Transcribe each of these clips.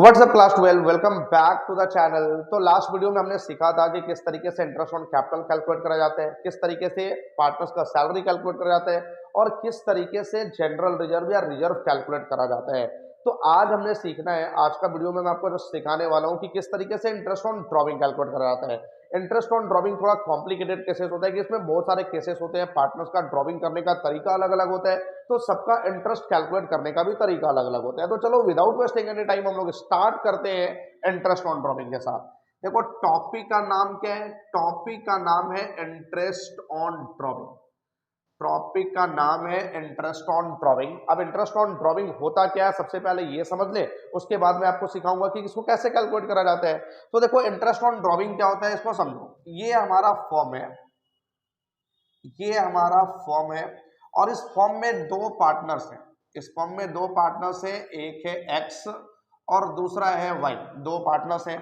WhatsApp class 12 welcome back to the channel. तो last video में हमने सीखा था कि किस तरीके से इंटरेस्ट ऑन कैपिटल कैलकुलेट करा जाता है, किस तरीके से पार्टनर्स का सैलरी कैलकुलेट करा जाता है और किस तरीके से जनरल रिजर्व या रिजर्व कैलकुलेट करा जाता है। तो आज हमने सीखना है, आज का वीडियो में मैं आपको जो सिखाने वाला हूँ कि किस तरीके से इंटरेस्ट ऑन ड्रॉविंग कैलकुलेट करा जाता है। इंटरेस्ट ऑन ड्रॉविंग थोड़ा कॉम्प्लिकेटेड केसेस होता है कि इसमें बहुत सारे केसेस होते हैं, पार्टनर्स का ड्रॉविंग करने का तरीका अलग अलग होता है, तो सबका इंटरेस्ट कैलकुलेट करने का भी तरीका अलग अलग होता है। तो चलो विदाउट वेस्टिंग एनी टाइम हम लोग स्टार्ट करते हैं इंटरेस्ट ऑन ड्रॉविंग के साथ। देखो टॉपिक का नाम क्या है? टॉपिक का नाम है इंटरेस्ट ऑन ड्रॉविंग। टॉपिक का नाम है इंटरेस्ट ऑन ड्रॉविंग। अब इंटरेस्ट ऑन ड्रॉविंग होता क्या है सबसे पहले ये समझ ले, उसके बाद मैं आपको सिखाऊंगा कि इसको कैसे कैलकुलेट करा जाता है। तो देखो इंटरेस्ट ऑन ड्रॉविंग क्या होता है इसको समझो। ये हमारा फॉर्म है, ये हमारा फॉर्म है और इस फॉर्म में दो पार्टनर्स हैं। इस फॉर्म में दो पार्टनर्स हैं, एक है एक्स और दूसरा है वाई। दो पार्टनर्स हैं।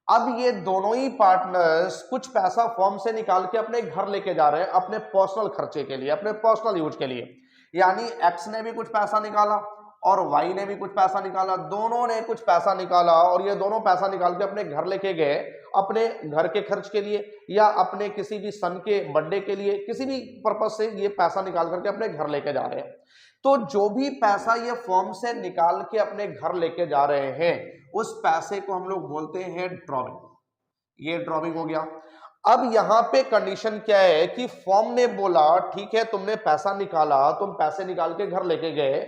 अब ये दोनों ही पार्टनर्स कुछ पैसा फॉर्म से निकाल के अपने घर लेके जा रहे हैं अपने पर्सनल खर्चे के लिए, अपने पर्सनल यूज के लिए। यानी एक्स ने भी कुछ पैसा निकाला और वाई ने भी कुछ पैसा निकाला, दोनों ने कुछ पैसा निकाला और ये दोनों पैसा निकाल के अपने घर लेके गए अपने घर के खर्च के लिए या अपने किसी भी सन के बर्थडे के लिए, किसी भी पर्पज से ये पैसा निकाल करके अपने घर लेके जा रहे हैं। तो जो भी पैसा ये फॉर्म से निकाल के अपने घर लेके जा रहे हैं उस पैसे को हम लोग बोलते हैं ड्रॉविंग। ये ड्रॉविंग हो गया। अब यहां पे कंडीशन क्या है कि फॉर्म ने बोला ठीक है तुमने पैसा निकाला, तुम पैसे निकाल के घर लेके गए,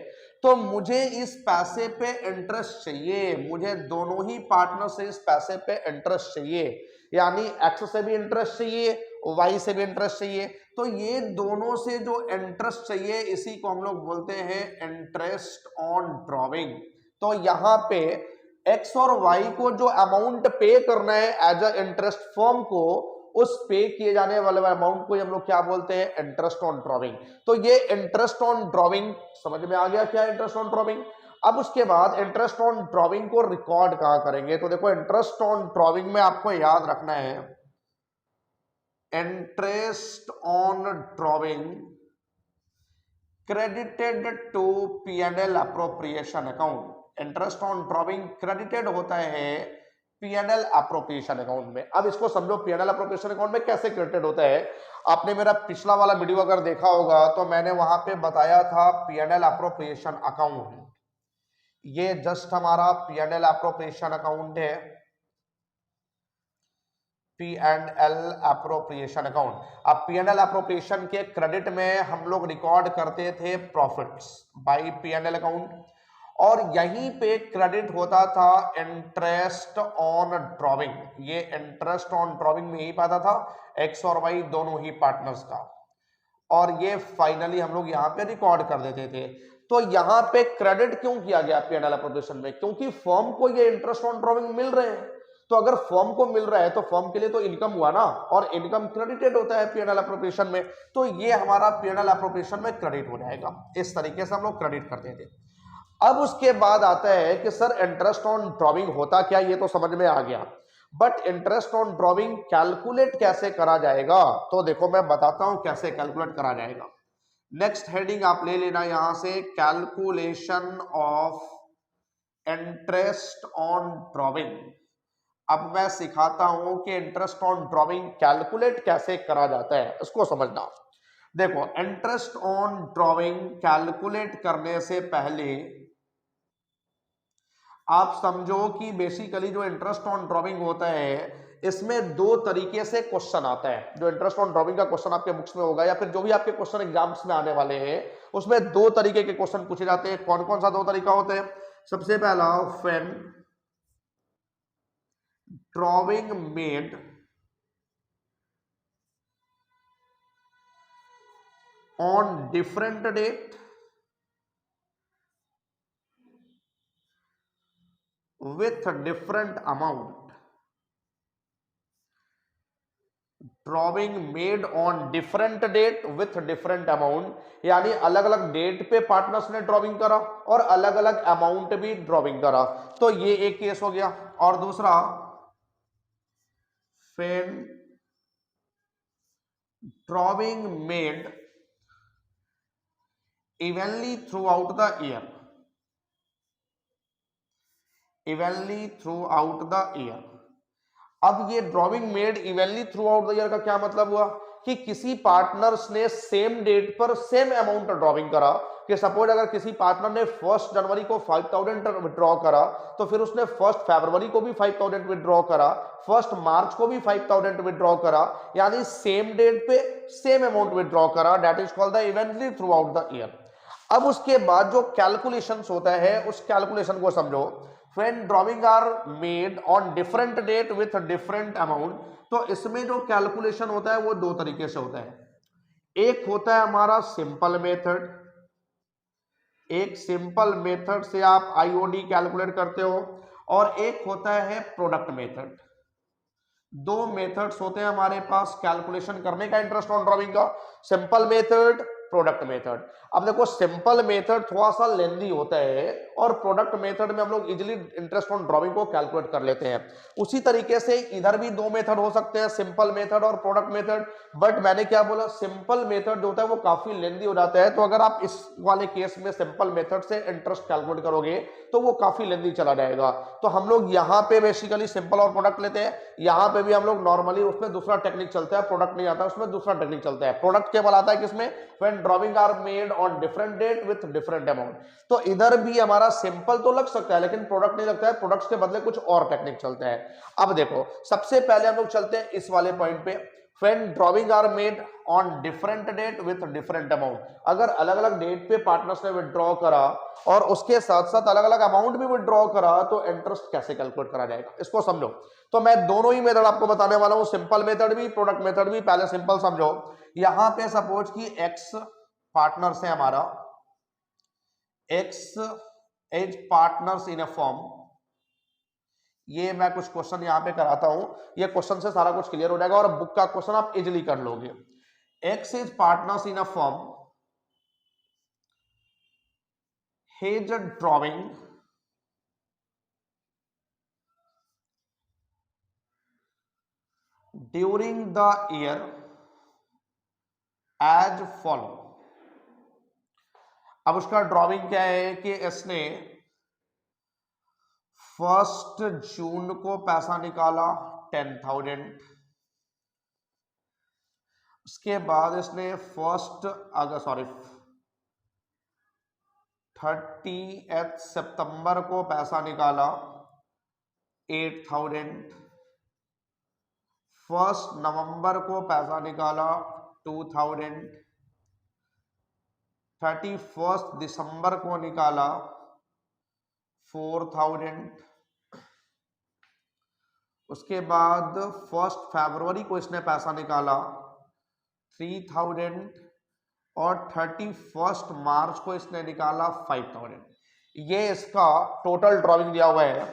तो मुझे इस पैसे पे इंटरेस्ट चाहिए, मुझे दोनों ही पार्टनर से इस पैसे पे इंटरेस्ट चाहिए। यानी एक्स से भी इंटरेस्ट चाहिए, वाई से भी इंटरेस्ट चाहिए। तो ये दोनों से जो इंटरेस्ट चाहिए इसी को हम लोग बोलते हैं इंटरेस्ट ऑन ड्रॉविंग। तो यहां पे एक्स और वाई को जो अमाउंट पे करना है एज अ इंटरेस्ट फर्म को, उस पे किए जाने वाले अमाउंट को हम लोग क्या बोलते हैं? Interest on drawing. तो ये इंटरेस्ट ऑन ड्रॉविंग समझ में आ गया क्या इंटरेस्ट ऑन ड्रॉविंग। अब उसके बाद इंटरेस्ट ऑन ड्रॉविंग को रिकॉर्ड कहां करेंगे? तो देखो इंटरेस्ट ऑन ड्रॉविंग में आपको याद रखना है interest on drawing credited to P&L appropriation account. Interest on drawing credited होता है P&L अप्रोप्रिएशन अकाउंट में। अब इसको समझो P&L अप्रोप्रिएशन अकाउंट में कैसे क्रेडिटेड होता है। आपने मेरा पिछला वाला वीडियो अगर देखा होगा तो मैंने वहां पे बताया था P&L अप्रोप्रिएशन अकाउंट। ये जस्ट हमारा P&L अप्रोप्रिएशन अकाउंट है, P&L अप्रोप्रिएशन अकाउंट। अब P&L अप्रोप्रिएशन के क्रेडिट में हम लोग रिकॉर्ड करते थे प्रॉफिट्स बाय P&L अकाउंट और यहीं पे क्रेडिट होता था इंटरेस्ट ऑन ड्रॉविंग। ये इंटरेस्ट ऑन ड्रॉविंग में ही पाता था एक्स और वाई दोनों ही पार्टनर्स का, और ये फाइनली हम लोग यहाँ पे रिकॉर्ड कर देते थे। तो यहाँ पे क्रेडिट क्यों किया गया P&L अप्रोप्रिएशन में? क्योंकि फर्म को ये इंटरेस्ट ऑन ड्रॉविंग मिल रहे हैं। तो अगर फर्म को मिल रहा है तो फर्म के लिए तो इनकम हुआ ना, और इनकम क्रेडिटेड होता है P&L अप्रोप्रिएशन में। तो ये हमारा P&L अप्रोप्रिएशन में क्रेडिट हो जाएगा। इस तरीके से हम लोग क्रेडिट करते थे। अब उसके बाद आता है कि सर इंटरेस्ट ऑन ड्रॉविंग होता क्या, ये तो समझ में आ गया, but interest on drawing calculate कैसे करा जाएगा? तो देखो मैं बताता हूं कैसे कैलकुलेट करा जाएगा। नेक्स्ट हेडिंग आप ले लेना यहां से, calculation of interest on drawing. अब मैं सिखाता हूं कि इंटरेस्ट ऑन ड्रॉविंग कैलकुलेट कैसे करा जाता है, इसको समझना। देखो इंटरेस्ट ऑन ड्रॉविंग कैलकुलेट करने से पहले आप समझो कि बेसिकली जो इंटरेस्ट ऑन ड्रॉविंग होता है इसमें दो तरीके से क्वेश्चन आता है। जो इंटरेस्ट ऑन ड्रॉविंग का क्वेश्चन आपके बुक्स में होगा या फिर जो भी आपके क्वेश्चन एग्जाम्स में आने वाले हैं उसमें दो तरीके के क्वेश्चन पूछे जाते हैं। कौन कौन सा दो तरीका होता है? सबसे पहला, when drawing made on different date with different amount, drawing made on different date with different amount. यानी अलग अलग डेट पे पार्टनर्स ने ड्रॉविंग करा और अलग अलग अमाउंट भी ड्रॉविंग करा। तो ये एक केस हो गया। और दूसरा, when drawing made evenly through out the year. Evenly through out the year. अब ये drawing made evenly through out the year का क्या मतलब हुआ कि किसी पार्टनर्स ने सेम डेट पर सेम अमाउंट ड्राइंग करा, कि सपोज अगर किसी पार्टनर ने 1 जनवरी को 5000 विड्रॉ करा तो फिर उसने 1 फरवरी को भी 5000 विड्रॉ करा, 1 मार्च को भी 5000 विड्रॉ करा, यानी सेम डेट पे सेम अमाउंट विड्रॉ करा, that is called the evenly through out the year. अब उसके बाद जो कैलकुलेशंस होता है उस कैलकुलेशन को समझो। When drawing are made on different date with different amount, तो इसमें जो कैलकुलेशन होता है वो दो तरीके से होता है। एक होता है हमारा सिंपल मेथड, एक सिंपल मेथड से आप आईओडी कैलकुलेट करते हो, और एक होता है प्रोडक्ट मेथड। दो मेथड्स होते हैं हमारे पास कैलकुलेशन करने का इंटरेस्ट ऑन ड्राइंग का, सिंपल मेथड, प्रोडक्ट मेथड। अब देखो सिंपल मेथड थोड़ा सा लेंदी होता है और प्रोडक्ट मेथड में हम लोग इजीली इंटरेस्ट ऑन ड्राइंग को कैलकुलेट कर लेते हैं। उसी तरीके से इधर भी दो मेथड हो सकते हैं, सिंपल मेथड और प्रोडक्ट मेथड, बट मैंने क्या बोला, सिंपल मेथड जो होता है वो काफी लेंदी हो जाता है, तो अगर आप इस वाले केस में सिंपल मेथड से इंटरेस्ट कैलकुलेट करोगे तो वो काफी लेंदी चला जाएगा। तो हम लोग यहाँ पे बेसिकली सिंपल और प्रोडक्ट लेते हैं, यहाँ पे भी हम लोग नॉर्मली उसमें दूसरा टेक्निक चलता है, प्रोडक्ट नहीं आता उसमें दूसरा टेक्निक चलता है। प्रोडक्ट केवल आता है किसमें, when drawing are made on different date with different amount. तो इधर भी हमारा सिंपल तो लग सकता है लेकिन प्रोडक्ट नहीं लगता है, प्रोडक्ट्स के बदले कुछ और टेक्निक चलता है। अब देखो सबसे पहले हम लोग चलते हैं इस वाले पॉइंट पे, when drawing are made on different date with different amount। अगर अलग अलग डेट पे पार्टनर्स ने विड्रॉ करा और उसके साथ साथ अलग अलग अमाउंट भी विड्रॉ करा तो इंटरेस्ट कैसे कैलकुलेट करा जाएगा इसको समझो। तो मैं दोनों ही मेथड आपको बताने वाला हूं, सिंपल मेथड भी प्रोडक्ट मेथड भी। पहले सिंपल समझो, यहां पे सपोज कि एक्स पार्टनर्स है हमारा, X as partners in a firm. ये मैं कुछ क्वेश्चन यहां पे कराता हूं, ये क्वेश्चन से सारा कुछ क्लियर हो जाएगा और बुक का क्वेश्चन आप इजीली कर लोगे। X is partners in a firm, has drawing during the year as follow. अब उसका ड्रॉइंग क्या है कि इसने 1 जून को पैसा निकाला 10,000, उसके बाद इसने 30 सितंबर को पैसा निकाला 8,000, 1 नवंबर को पैसा निकाला 2,000, 31 दिसंबर को निकाला 4,000, उसके बाद 1 फरवरी को इसने पैसा निकाला 3,000 और 31 मार्च को इसने निकाला 5,000। ये इसका टोटल ड्रॉइंग दिया हुआ है।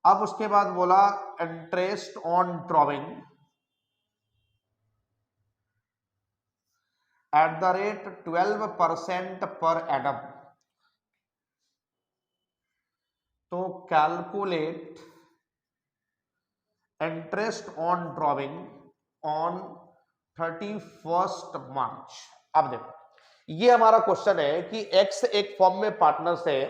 अब उसके बाद बोला interest on drawing at the rate 12% per annum. तो calculate interest on drawing on 31 March. अब देखो ये हमारा क्वेश्चन है कि एक्स एक फॉर्म में पार्टनर्स है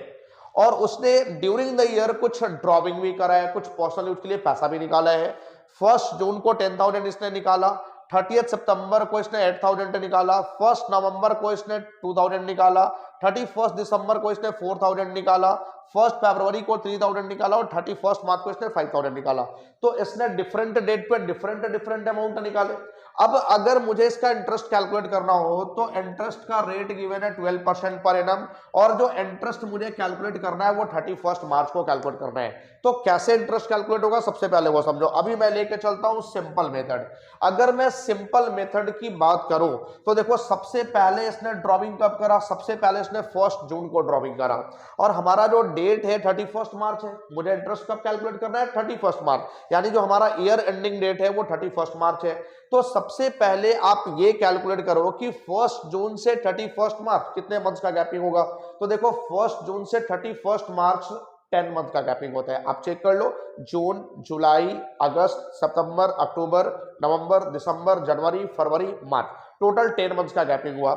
और उसने ड्यूरिंग द ईयर कुछ ड्रॉइंग भी करा है, कुछ पर्सनल यूज के लिए पैसा भी निकाला है। 1 जून को 10,000 इसने निकाला, 30 सितंबर को इसने 8,000 निकाला, 1 नवंबर को इसने 2,000 निकाला, 31 दिसंबर को इसने 4,000 निकाला, 1 फरवरी को 3,000 निकाला और 31 मार्च को इसने 5,000 निकाला। तो इसने डिफरेंट डेट पे डिफरेंट अमाउंट निकाले। अब अगर मुझे इसका इंटरेस्ट कैलकुलेट करना हो तो इंटरेस्ट का रेट गिवन है 12% पर एनम, और जो इंटरेस्ट मुझे कैलकुलेट करना है वो 31 मार्च को कैलकुलेट करना है। तो कैसे इंटरेस्ट कैलकुलेट होगा सबसे पहले वो समझो। अभी मैं लेके चलता हूं सिंपल मेथड। अगर मैं सिंपल मेथड की बात करूं तो देखो सबसे पहले इसने ड्रॉइंग कब करा, सबसे पहले इसने 1 जून को ड्रॉइंग करा और हमारा जो डेट है 31 मार्च है। मुझे इंटरेस्ट कब कैलकुलेट करना है 31 मार्च, यानी जो हमारा ईयर एंडिंग डेट है वो 31 मार्च है। तो सबसे पहले आप ये कैलकुलेट करो कि 1 जून से 31 मार्च कितने मंथ्स का गैपिंग होगा। तो देखो 1 जून से 31 मार्च 10 मंथ का गैपिंग होता है। आप चेक कर लो, जून, जुलाई, अगस्त, सितंबर, अक्टूबर, नवंबर, दिसंबर, जनवरी, फरवरी, मार्च, टोटल 10 मंथ्स का गैपिंग हुआ।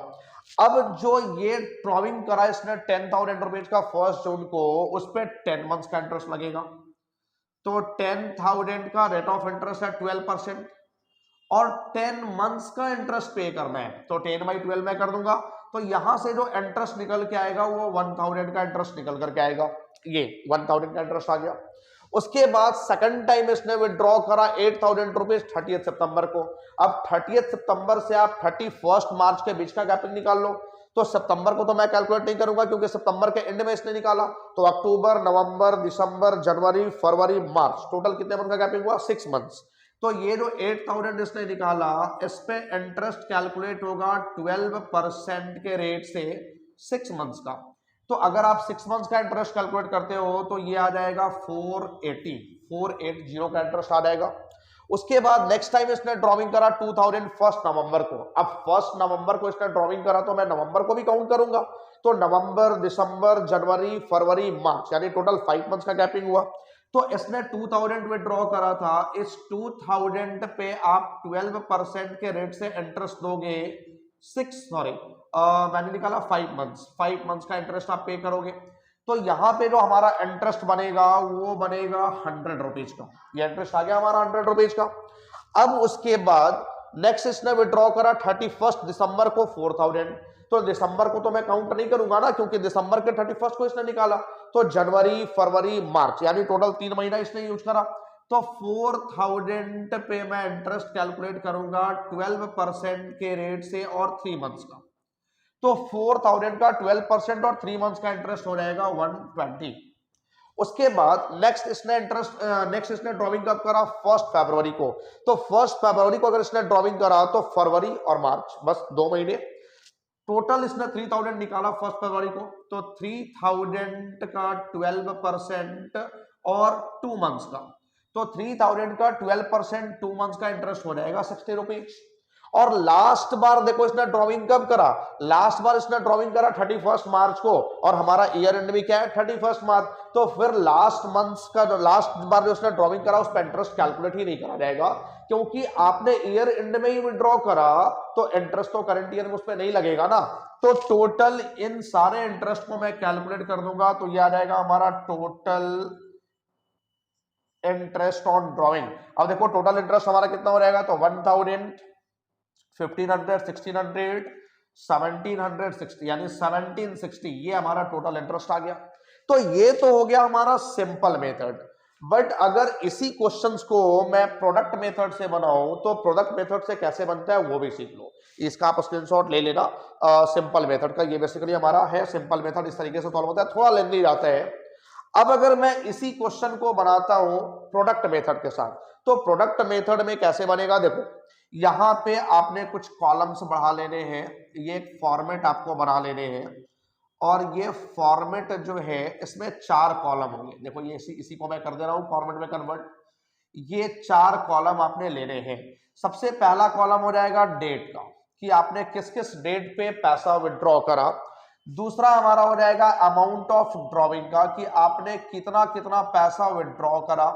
अब जो ये ड्रॉइंग करा इसने 10,000 रुपीज का 1 जून को, उस पर 10 मंथ्स का इंटरेस्ट लगेगा। तो 10,000 का रेट ऑफ इंटरेस्ट है 12% और 10 मंथ्स का इंटरेस्ट पे करना है, तो 10/12 में कर दूंगा। तो यहां से जो इंटरेस्ट निकल के आएगा वो 1,000 का इंटरेस्ट निकल करके आएगा, ये 1,000 का इंटरेस्ट आ गया। उसके बाद सेकंड टाइम इसने विड्रॉ करा 8,000 रुपीज 30 सितंबर को। अब 30 सितंबर से आप 31 मार्च के बीच का गैपिंग निकाल लो। तो सितंबर को तो मैं कैलकुलेट नहीं करूंगा क्योंकि सितंबर के एंड में इसने निकाला। तो अक्टूबर, नवंबर, दिसंबर, जनवरी, फरवरी, मार्च, टोटल कितने मंथ का गैपिंग हुआ? 6 मंथ्स। तो ये जो 8,000 इसने निकाला, इस पे इंटरेस्ट कैलकुलेट होगा 12% के रेट से 6 मंथ्स का। तो अगर आप 6 मंथ्स का इंटरेस्ट कैलकुलेट करते हो तो ये आ जाएगा 480 का इंटरेस्ट आ जाएगा। उसके बाद नेक्स्ट टाइम इसने ड्रॉइंग करा 1 नवंबर को। अब 1 नवंबर को इसने ड्रॉइंग करा तो मैं नवंबर को भी काउंट करूंगा। तो नवंबर, दिसंबर, जनवरी, फरवरी, मार्च, यानी टोटल 5 मंथ्स का गैपिंग हुआ। तो इसने 2,000 विड्रॉ करा था, इस 2,000 पे आप 12% के रेट से इंटरेस्ट दोगे। मैंने निकाला 5 मंथ्स का इंटरेस्ट आप पे करोगे। तो यहाँ पे जो हमारा इंटरेस्ट बनेगा वो बनेगा 100 रुपीज का। ये इंटरेस्ट आ गया हमारा 100 रुपीज का। अब उसके बाद नेक्स्ट इसने विड्रॉ करा 31 दिसंबर को 4,000। तो दिसंबर को तो मैं काउंट नहीं करूंगा ना, क्योंकि दिसंबर के 31 को इसने निकाला। तो जनवरी, फरवरी, मार्च, यानी टोटल 3 महीना इसने यूज करा। तो 4,000 पे मैं इंटरेस्ट कैलकुलेट करूंगा 12% के रेट से और 3 मंथ्स का। तो 4,000 का 12% और 3 मंथ्स का इंटरेस्ट हो जाएगा 120। उसके बाद नेक्स्ट इसने ड्रॉइंग कब करा? 1 फरवरी को। तो 1 फरवरी को अगर इसने ड्रॉइंग करा तो फरवरी और मार्च, बस 2 महीने। टोटल इसने 3,000 निकाला 1 फरवरी को। तो 3,000 का 12% और 2 मंथ्स का, तो 3,000 का 12% 2 मंथ्स का इंटरेस्ट हो जाएगा 60 रुपीज। और लास्ट बार देखो इसने ड्रॉइंग कब करा? लास्ट बार इसने ड्रॉइंग करा 31 मार्च को, और हमारा ईयर एंड भी क्या है? 31 मार्च। तो फिर लास्ट मंथ्स का लास्ट बार जो इसने ड्रॉइंग करा उस पर इंटरेस्ट कैलकुलेट ही नहीं करा जाएगा, क्योंकि आपने ईयर एंड में ही विड्रॉ करा तो इंटरेस्ट तो करंट ईयर में उस पर नहीं लगेगा ना। तो टोटल इन सारे इंटरेस्ट को मैं कैलकुलेट कर दूंगा तो यह आ जाएगा हमारा टोटल इंटरेस्ट ऑन ड्रॉइंग। अब देखो टोटल इंटरेस्ट हमारा कितना हो जाएगा? तो 1,000, 1,500, 1,600, 1,760, यानी 1,760, ये हमारा टोटल इंटरेस्ट आ गया। तो ये तो हो गया हमारा सिंपल मेथड। बट अगर इसी क्वेश्चंस को मैं प्रोडक्ट मेथड से बनाऊं तो प्रोडक्ट मेथड से कैसे बनता है वो भी सीख लो। इसका आप स्क्रीनशॉट ले लेना सिंपल मेथड का। ये बेसिकली हमारा है सिंपल मेथड, इस तरीके से सॉल्व होता है, थोड़ा लेंथी जाता है। अब अगर मैं इसी क्वेश्चन को बनाता हूं प्रोडक्ट मेथड के साथ, तो प्रोडक्ट मेथड में कैसे बनेगा? देखो यहां पे आपने कुछ कॉलम्स बढ़ा लेने हैं, ये एक फॉर्मेट आपको बना लेने हैं, और ये फॉर्मेट जो है इसमें 4 कॉलम होंगे। देखो ये इसी को मैं कर दे रहा हूं फॉर्मेट में कन्वर्ट। ये 4 कॉलम आपने लेने हैं। सबसे पहला कॉलम हो जाएगा डेट का, कि आपने किस किस डेट पे पैसा विड्रॉ करा। दूसरा हमारा हो जाएगा अमाउंट ऑफ ड्रॉइंग का, कि आपने कितना कितना पैसा विड्रॉ करा।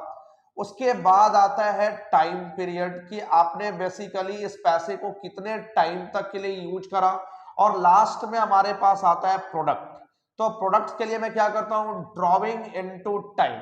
उसके बाद आता है टाइम पीरियड, कि आपने बेसिकली इस पैसे को कितने टाइम तक के लिए यूज करा। और लास्ट में हमारे पास आता है प्रोडक्ट। तो प्रोडक्ट के लिए मैं क्या करता हूं? Drawing into time.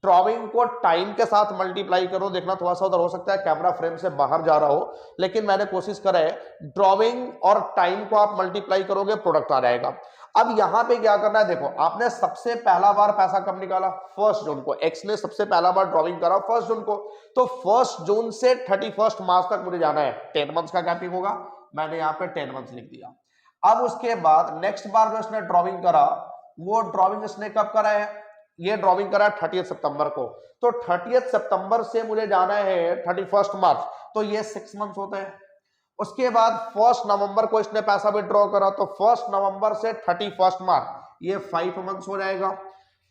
ड्रॉइंग को टाइम के साथ मल्टीप्लाई करो। देखना थोड़ा सा उधर हो सकता है कैमरा फ्रेम से बाहर जा रहा हो, लेकिन मैंने कोशिश करा है ड्रॉइंग और टाइम को आप मल्टीप्लाई करोगे प्रोडक्ट आ जाएगा। अब यहां पे क्या करना है? देखो आपने सबसे पहला बार पैसा कब निकाला? 1 जून को। एक्स ने सबसे पहला बार ड्रॉइंग करा 1 जून को। तो 1 जून से 31 मार्च तक मुझे जाना है, 10 मंथ्स का गैपिंग होगा। मैंने यहाँ पे 10 मंथ्स लिख दिया। अब उसके बाद नेक्स्ट बार जो इसने ड्रॉइंग करा, वो ड्रॉइंग इसने कब करा है? ये ड्रॉइंग करा 30 सितंबर को। तो 30 सितंबर से मुझे जाना है 31 मार्च, तो ये 6 मंथ्स होते हैं। उसके बाद 1 नवंबर को इसने पैसा विड्रॉ करा, तो 1 नवंबर से 31 मार्च, ये 5 मंथ्स हो जाएगा।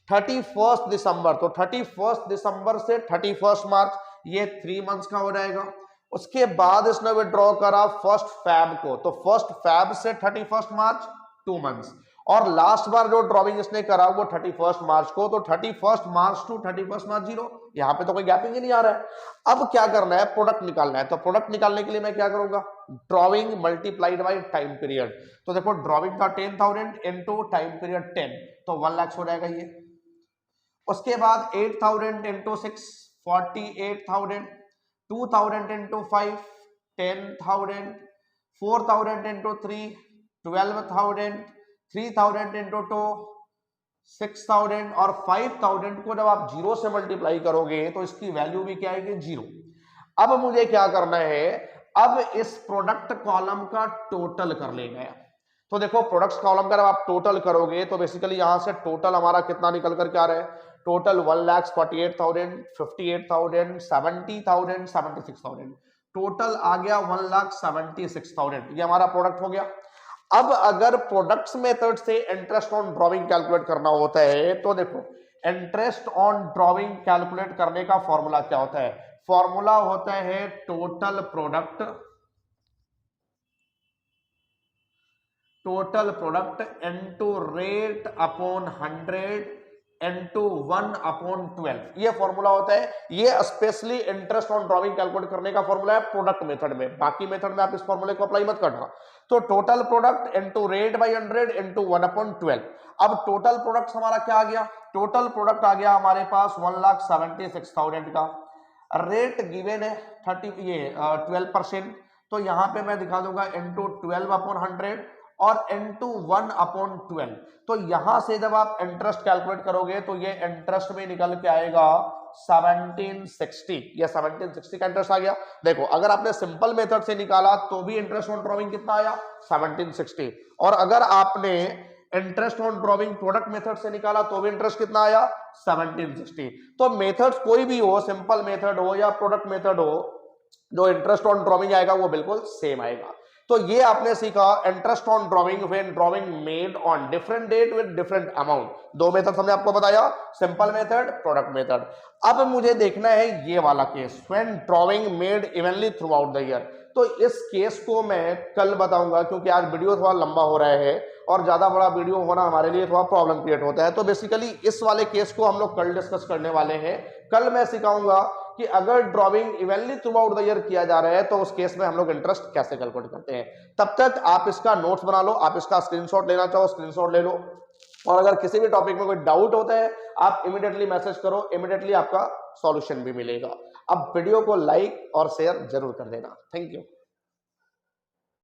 31 दिसंबर, तो 31 दिसंबर से 31 मार्च, ये 3 मंथ्स का हो जाएगा। उसके बाद इसने विड्रॉ करा 1 फैब को, तो 1 फैब से 31 मार्च 2 मंथ्स। और लास्ट बार जो ड्रॉइंग इसने करा वो 31 मार्च को, तो 31 मार्च टू 31 मार्च 0। यहाँ पे तो कोई गैपिंग ही नहीं आ रहा है। अब क्या करना है? प्रोडक्ट निकालना है। तो प्रोडक्ट निकालने के लिए मैं क्या करूंगा? Drawing multiplied by time period. तो देखो ड्रॉइंग था 10,000 इनटू टाइम पीरियड 10, तो 1 लाख हो जाएगा ये। उसके बाद 8,000 इंटू 6 48,000, 2,000 इंटू 5 10,000, 4,000 इंटू 3 12,000, 3,000 इंटू 2 6,000 और 5,000 को जब आप जीरो से मल्टीप्लाई करोगे तो इसकी वैल्यू भी क्या आएगी, जीरो। अब मुझे क्या करना है, अब इस प्रोडक्ट कॉलम का टोटल कर लेना है। तो देखो प्रोडक्ट्स कॉलम का जब आप टोटल करोगे तो बेसिकली यहां से टोटल हमारा कितना निकल कर क्या रहा है, टोटल 1,48,000, 58,000, 70,000, 76,000, टोटल आ गया 1,76,000। ये हमारा प्रोडक्ट हो गया। अब अगर प्रोडक्ट्स मेथड से इंटरेस्ट ऑन ड्रॉइंग कैलकुलेट करना होता है तो देखो इंटरेस्ट ऑन ड्रॉइंग कैलकुलेट करने का फॉर्मूला क्या होता है, फॉर्मूला होता है total product into rate upon 100 into 1/12, ये फॉर्मूला होता है। ये specially interest on drawing calculate करने का फॉर्मूला है प्रोडक्ट मेथड में, बाकी मेथड में आप इस फॉर्मूले को अप्लाई मत करना। तो total product into rate by 100 into 1/12। अब टोटल प्रोडक्ट हमारा क्या आ गया, टोटल प्रोडक्ट आ गया हमारे पास 1,76,000 का। रेट गिवन है 12%, तो यहां पे मैं दिखा दूंगा इनटू 12/100 और इनटू 1/12। तो यहां से जब आप इंटरेस्ट कैलकुलेट करोगे तो ये इंटरेस्ट में निकल के आएगा 1760, ये 1760 का इंटरेस्ट आ गया। देखो अगर आपने सिंपल मेथड से निकाला तो भी इंटरेस्ट ऑन ड्रॉइंग कितना आया 1760, और अगर आपने interest on drawing product method से निकाला तो भी इंटरेस्ट कितना आया 1760। तो मेथड कोई भी हो, सिंपल मेथड हो या प्रोडक्ट मेथड हो, जो इंटरेस्ट ऑन ड्रॉइंग आएगा वो बिल्कुल सेम आएगा। तो ये आपने सीखा interest on drawing when drawing made on different date with different amount. दो मेथड हमने आपको बताया, सिंपल मेथड, प्रोडक्ट मेथड। अब मुझे देखना है ये वाला case, when drawing made evenly through out the year. तो इस केस को मैं कल बताऊंगा क्योंकि आज वीडियो थोड़ा लंबा हो रहा है और ज्यादा बड़ा वीडियो होना हमारे लिए थोड़ा प्रॉब्लम क्रिएट होता है। तो बेसिकली इस वाले केस को हम लोग कल डिस्कस करने वाले हैं। कल मैं सिखाऊंगा कि अगर drawing evenly through out the year किया जा रहा है तो उस केस में हम लोग इंटरेस्ट कैसे कैलकुलेट करते हैं। तब तक आप इसका नोट्स बना लो, आप इसका स्क्रीनशॉट लेना चाहो स्क्रीनशॉट ले लो, और अगर किसी भी टॉपिक में कोई डाउट होता है आप इमीडिएटली मैसेज करो, इमीडिएटली आपका सॉल्यूशन भी मिलेगा। अब वीडियो को लाइक और शेयर जरूर कर देना। Thank you.